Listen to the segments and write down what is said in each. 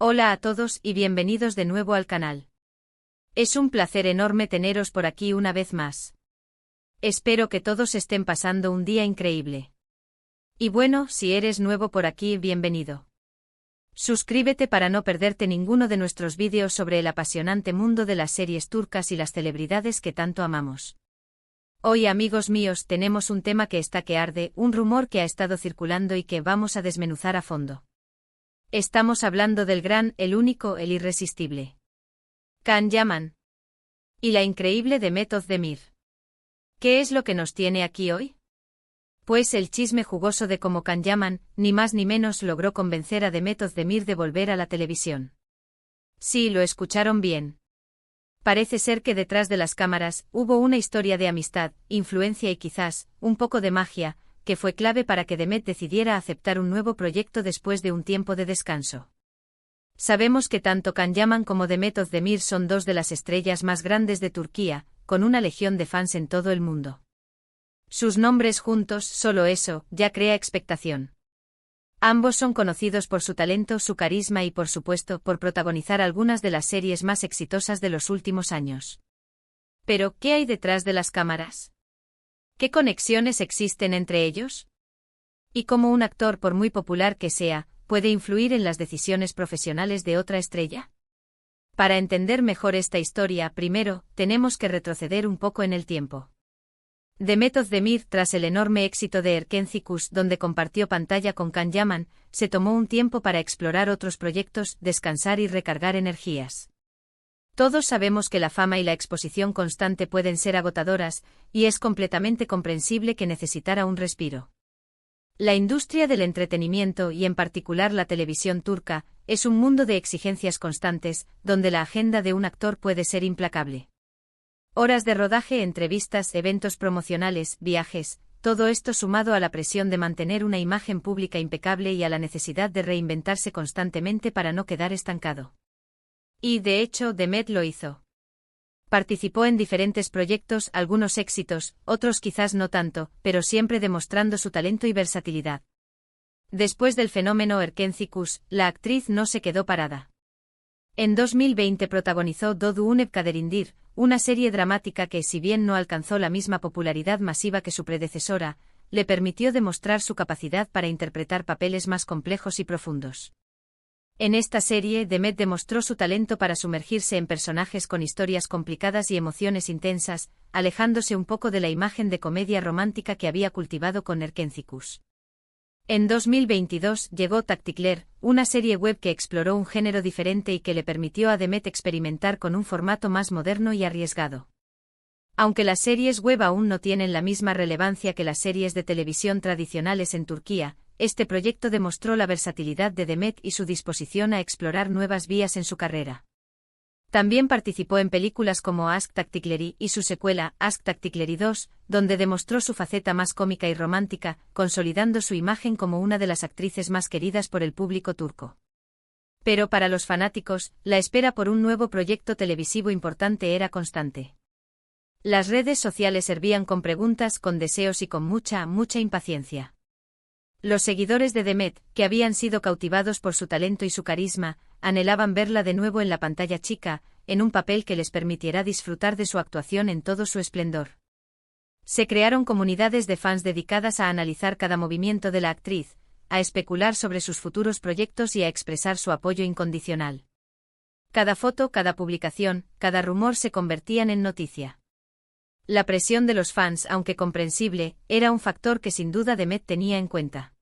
Hola a todos y bienvenidos de nuevo al canal. Es un placer enorme teneros por aquí una vez más. Espero que todos estén pasando un día increíble. Y bueno, si eres nuevo por aquí, bienvenido. Suscríbete para no perderte ninguno de nuestros vídeos sobre el apasionante mundo de las series turcas y las celebridades que tanto amamos. Hoy, amigos míos, tenemos un tema que está que arde, un rumor que ha estado circulando y que vamos a desmenuzar a fondo. Estamos hablando del gran, el único, el irresistible Can Yaman y la increíble Demet Özdemir. ¿Qué es lo que nos tiene aquí hoy? Pues el chisme jugoso de cómo Can Yaman, ni más ni menos, logró convencer a Demet Özdemir de volver a la televisión. Sí, lo escucharon bien. Parece ser que detrás de las cámaras hubo una historia de amistad, influencia y quizás un poco de magia, que fue clave para que Demet decidiera aceptar un nuevo proyecto después de un tiempo de descanso. Sabemos que tanto Can Yaman como Demet Özdemir son dos de las estrellas más grandes de Turquía, con una legión de fans en todo el mundo. Sus nombres juntos, solo eso, ya crea expectación. Ambos son conocidos por su talento, su carisma y, por supuesto, por protagonizar algunas de las series más exitosas de los últimos años. Pero, ¿qué hay detrás de las cámaras? ¿Qué conexiones existen entre ellos? ¿Y cómo un actor, por muy popular que sea, puede influir en las decisiones profesionales de otra estrella? Para entender mejor esta historia, primero, tenemos que retroceder un poco en el tiempo. Demet Özdemir, tras el enorme éxito de Erkenci, donde compartió pantalla con Can Yaman, se tomó un tiempo para explorar otros proyectos, descansar y recargar energías. Todos sabemos que la fama y la exposición constante pueden ser agotadoras, y es completamente comprensible que necesitara un respiro. La industria del entretenimiento, y en particular la televisión turca, es un mundo de exigencias constantes, donde la agenda de un actor puede ser implacable. Horas de rodaje, entrevistas, eventos promocionales, viajes, todo esto sumado a la presión de mantener una imagen pública impecable y a la necesidad de reinventarse constantemente para no quedar estancado. Y, de hecho, Demet lo hizo. Participó en diferentes proyectos, algunos éxitos, otros quizás no tanto, pero siempre demostrando su talento y versatilidad. Después del fenómeno Erkenci, la actriz no se quedó parada. En 2020 protagonizó Doğu Unep Kaderindir, una serie dramática que, si bien no alcanzó la misma popularidad masiva que su predecesora, le permitió demostrar su capacidad para interpretar papeles más complejos y profundos. En esta serie, Demet demostró su talento para sumergirse en personajes con historias complicadas y emociones intensas, alejándose un poco de la imagen de comedia romántica que había cultivado con Erkenci. En 2022 llegó Taktikler, una serie web que exploró un género diferente y que le permitió a Demet experimentar con un formato más moderno y arriesgado. Aunque las series web aún no tienen la misma relevancia que las series de televisión tradicionales en Turquía, este proyecto demostró la versatilidad de Demet y su disposición a explorar nuevas vías en su carrera. También participó en películas como Aşk Taktikleri y su secuela, Aşk Taktikleri 2, donde demostró su faceta más cómica y romántica, consolidando su imagen como una de las actrices más queridas por el público turco. Pero para los fanáticos, la espera por un nuevo proyecto televisivo importante era constante. Las redes sociales servían con preguntas, con deseos y con mucha impaciencia. Los seguidores de Demet, que habían sido cautivados por su talento y su carisma, anhelaban verla de nuevo en la pantalla chica, en un papel que les permitiera disfrutar de su actuación en todo su esplendor. Se crearon comunidades de fans dedicadas a analizar cada movimiento de la actriz, a especular sobre sus futuros proyectos y a expresar su apoyo incondicional. Cada foto, cada publicación, cada rumor se convertían en noticia. La presión de los fans, aunque comprensible, era un factor que sin duda Demet tenía en cuenta.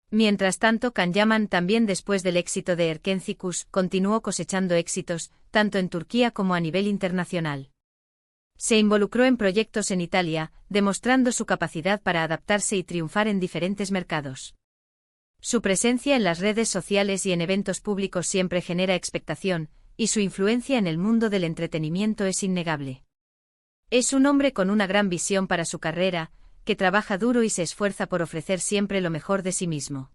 Mientras tanto, Can Yaman, también después del éxito de Erkenci, continuó cosechando éxitos, tanto en Turquía como a nivel internacional. Se involucró en proyectos en Italia, demostrando su capacidad para adaptarse y triunfar en diferentes mercados. Su presencia en las redes sociales y en eventos públicos siempre genera expectación, y su influencia en el mundo del entretenimiento es innegable. Es un hombre con una gran visión para su carrera, que trabaja duro y se esfuerza por ofrecer siempre lo mejor de sí mismo.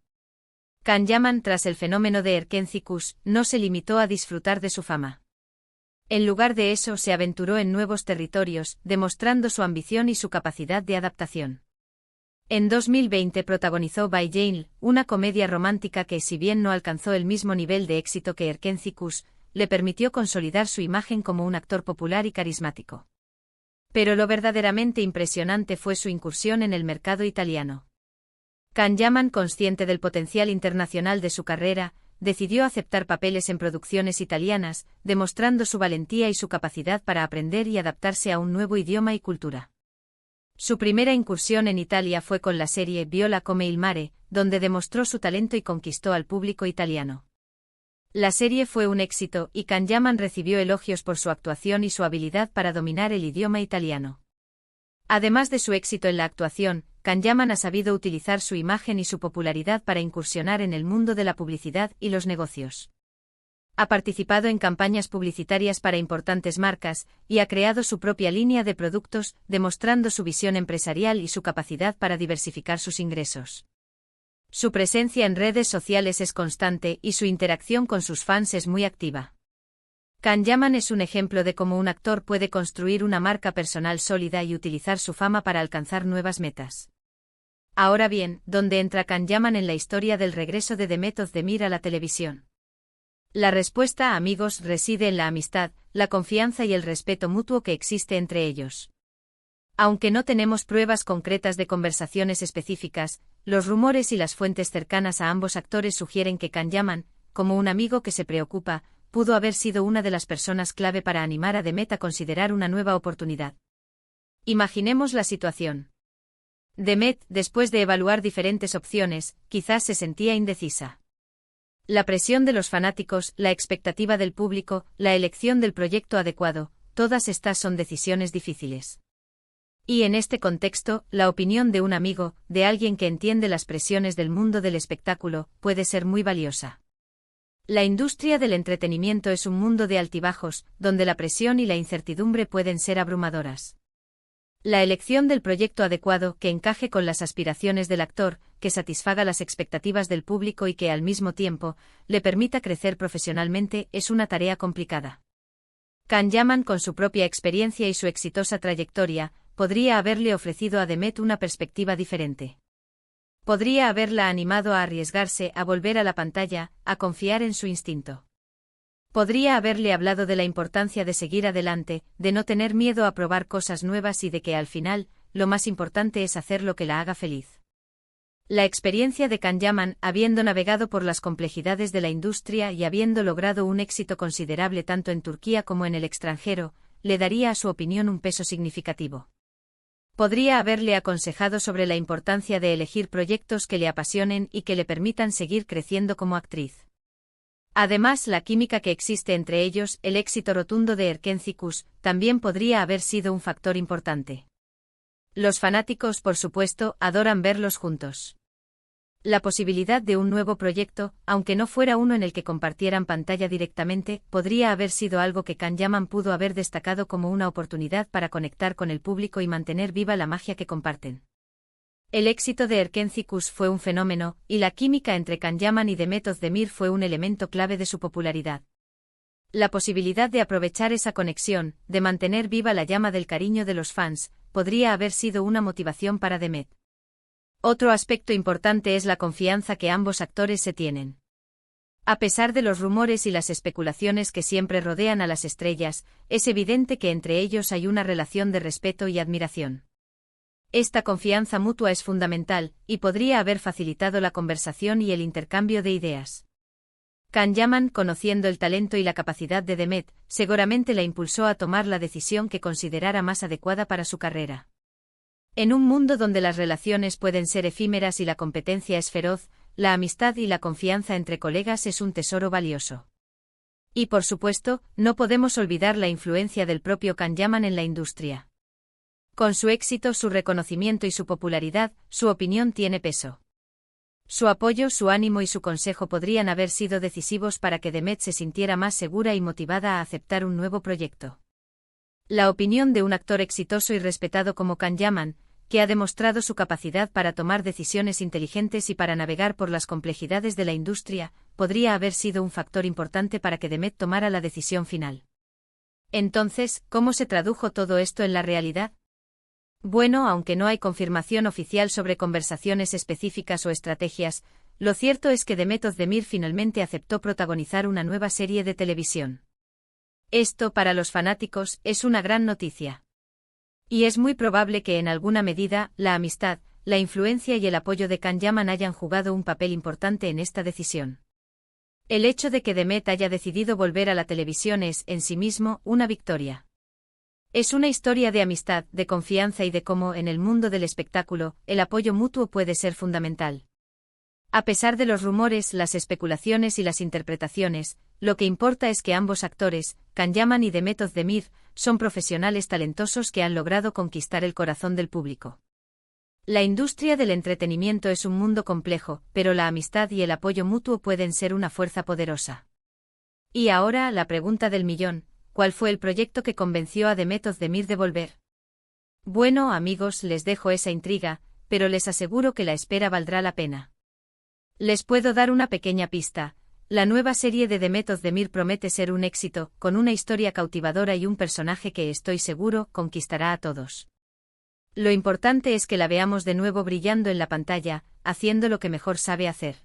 Can Yaman, tras el fenómeno de Erkenci, no se limitó a disfrutar de su fama. En lugar de eso, se aventuró en nuevos territorios, demostrando su ambición y su capacidad de adaptación. En 2020 protagonizó By Jane, una comedia romántica que, si bien no alcanzó el mismo nivel de éxito que Erkenzicus, le permitió consolidar su imagen como un actor popular y carismático. Pero lo verdaderamente impresionante fue su incursión en el mercado italiano. Can Yaman, consciente del potencial internacional de su carrera, decidió aceptar papeles en producciones italianas, demostrando su valentía y su capacidad para aprender y adaptarse a un nuevo idioma y cultura. Su primera incursión en Italia fue con la serie Viola come il mare, donde demostró su talento y conquistó al público italiano. La serie fue un éxito y Can Yaman recibió elogios por su actuación y su habilidad para dominar el idioma italiano. Además de su éxito en la actuación, Can Yaman ha sabido utilizar su imagen y su popularidad para incursionar en el mundo de la publicidad y los negocios. Ha participado en campañas publicitarias para importantes marcas y ha creado su propia línea de productos, demostrando su visión empresarial y su capacidad para diversificar sus ingresos. Su presencia en redes sociales es constante y su interacción con sus fans es muy activa. Can Yaman es un ejemplo de cómo un actor puede construir una marca personal sólida y utilizar su fama para alcanzar nuevas metas. Ahora bien, ¿dónde entra Can Yaman en la historia del regreso de Demet Özdemir a la televisión? La respuesta, amigos, reside en la amistad, la confianza y el respeto mutuo que existe entre ellos. Aunque no tenemos pruebas concretas de conversaciones específicas, los rumores y las fuentes cercanas a ambos actores sugieren que Can Yaman, como un amigo que se preocupa, pudo haber sido una de las personas clave para animar a Demet a considerar una nueva oportunidad. Imaginemos la situación. Demet, después de evaluar diferentes opciones, quizás se sentía indecisa. La presión de los fanáticos, la expectativa del público, la elección del proyecto adecuado, todas estas son decisiones difíciles. Y en este contexto, la opinión de un amigo, de alguien que entiende las presiones del mundo del espectáculo, puede ser muy valiosa. La industria del entretenimiento es un mundo de altibajos, donde la presión y la incertidumbre pueden ser abrumadoras. La elección del proyecto adecuado, que encaje con las aspiraciones del actor, que satisfaga las expectativas del público y que al mismo tiempo le permita crecer profesionalmente, es una tarea complicada. Can Yaman, con su propia experiencia y su exitosa trayectoria, podría haberle ofrecido a Demet una perspectiva diferente. Podría haberla animado a arriesgarse, a volver a la pantalla, a confiar en su instinto. Podría haberle hablado de la importancia de seguir adelante, de no tener miedo a probar cosas nuevas y de que al final, lo más importante es hacer lo que la haga feliz. La experiencia de Can Yaman, habiendo navegado por las complejidades de la industria y habiendo logrado un éxito considerable tanto en Turquía como en el extranjero, le daría a su opinión un peso significativo. Podría haberle aconsejado sobre la importancia de elegir proyectos que le apasionen y que le permitan seguir creciendo como actriz. Además, la química que existe entre ellos, el éxito rotundo de Erkenzicus, también podría haber sido un factor importante. Los fanáticos, por supuesto, adoran verlos juntos. La posibilidad de un nuevo proyecto, aunque no fuera uno en el que compartieran pantalla directamente, podría haber sido algo que Can Yaman pudo haber destacado como una oportunidad para conectar con el público y mantener viva la magia que comparten. El éxito de Erkenzicus fue un fenómeno, y la química entre Can Yaman y Demet Özdemir fue un elemento clave de su popularidad. La posibilidad de aprovechar esa conexión, de mantener viva la llama del cariño de los fans, podría haber sido una motivación para Demet. Otro aspecto importante es la confianza que ambos actores se tienen. A pesar de los rumores y las especulaciones que siempre rodean a las estrellas, es evidente que entre ellos hay una relación de respeto y admiración. Esta confianza mutua es fundamental, y podría haber facilitado la conversación y el intercambio de ideas. Can Yaman, conociendo el talento y la capacidad de Demet, seguramente la impulsó a tomar la decisión que considerara más adecuada para su carrera. En un mundo donde las relaciones pueden ser efímeras y la competencia es feroz, la amistad y la confianza entre colegas es un tesoro valioso. Y por supuesto, no podemos olvidar la influencia del propio Can Yaman en la industria. Con su éxito, su reconocimiento y su popularidad, su opinión tiene peso. Su apoyo, su ánimo y su consejo podrían haber sido decisivos para que Demet se sintiera más segura y motivada a aceptar un nuevo proyecto. La opinión de un actor exitoso y respetado como Can Yaman, que ha demostrado su capacidad para tomar decisiones inteligentes y para navegar por las complejidades de la industria, podría haber sido un factor importante para que Demet tomara la decisión final. Entonces, ¿cómo se tradujo todo esto en la realidad? Bueno, aunque no hay confirmación oficial sobre conversaciones específicas o estrategias, lo cierto es que Demet Özdemir finalmente aceptó protagonizar una nueva serie de televisión. Esto, para los fanáticos, es una gran noticia. Y es muy probable que en alguna medida, la amistad, la influencia y el apoyo de Can Yaman hayan jugado un papel importante en esta decisión. El hecho de que Demet haya decidido volver a la televisión es, en sí mismo, una victoria. Es una historia de amistad, de confianza y de cómo, en el mundo del espectáculo, el apoyo mutuo puede ser fundamental. A pesar de los rumores, las especulaciones y las interpretaciones, lo que importa es que ambos actores, Can Yaman y Demet Özdemir, son profesionales talentosos que han logrado conquistar el corazón del público. La industria del entretenimiento es un mundo complejo, pero la amistad y el apoyo mutuo pueden ser una fuerza poderosa. Y ahora, la pregunta del millón: ¿cuál fue el proyecto que convenció a Demet Özdemir de volver? Bueno, amigos, les dejo esa intriga, pero les aseguro que la espera valdrá la pena. Les puedo dar una pequeña pista: la nueva serie de Demet Özdemir promete ser un éxito, con una historia cautivadora y un personaje que, estoy seguro, conquistará a todos. Lo importante es que la veamos de nuevo brillando en la pantalla, haciendo lo que mejor sabe hacer.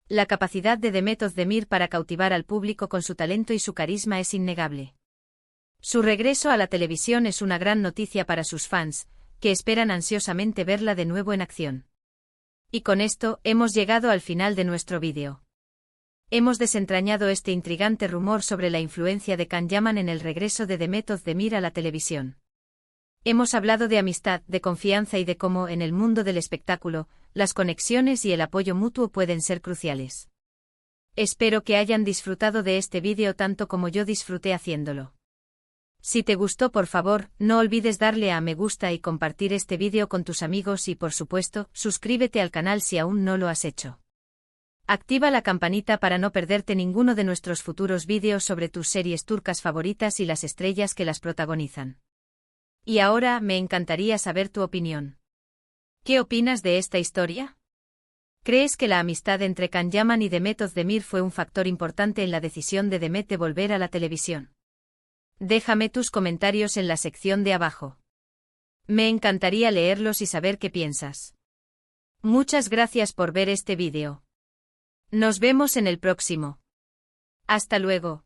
La capacidad de Demet Özdemir para cautivar al público con su talento y su carisma es innegable. Su regreso a la televisión es una gran noticia para sus fans, que esperan ansiosamente verla de nuevo en acción. Y con esto, hemos llegado al final de nuestro vídeo. Hemos desentrañado este intrigante rumor sobre la influencia de Can Yaman en el regreso de Demet Özdemir a la televisión. Hemos hablado de amistad, de confianza y de cómo, en el mundo del espectáculo, las conexiones y el apoyo mutuo pueden ser cruciales. Espero que hayan disfrutado de este vídeo tanto como yo disfruté haciéndolo. Si te gustó, por favor, no olvides darle a me gusta y compartir este vídeo con tus amigos y, por supuesto, suscríbete al canal si aún no lo has hecho. Activa la campanita para no perderte ninguno de nuestros futuros vídeos sobre tus series turcas favoritas y las estrellas que las protagonizan. Y ahora, me encantaría saber tu opinión. ¿Qué opinas de esta historia? ¿Crees que la amistad entre Can Yaman y Demet Özdemir fue un factor importante en la decisión de Demet de volver a la televisión? Déjame tus comentarios en la sección de abajo. Me encantaría leerlos y saber qué piensas. Muchas gracias por ver este vídeo. Nos vemos en el próximo. Hasta luego.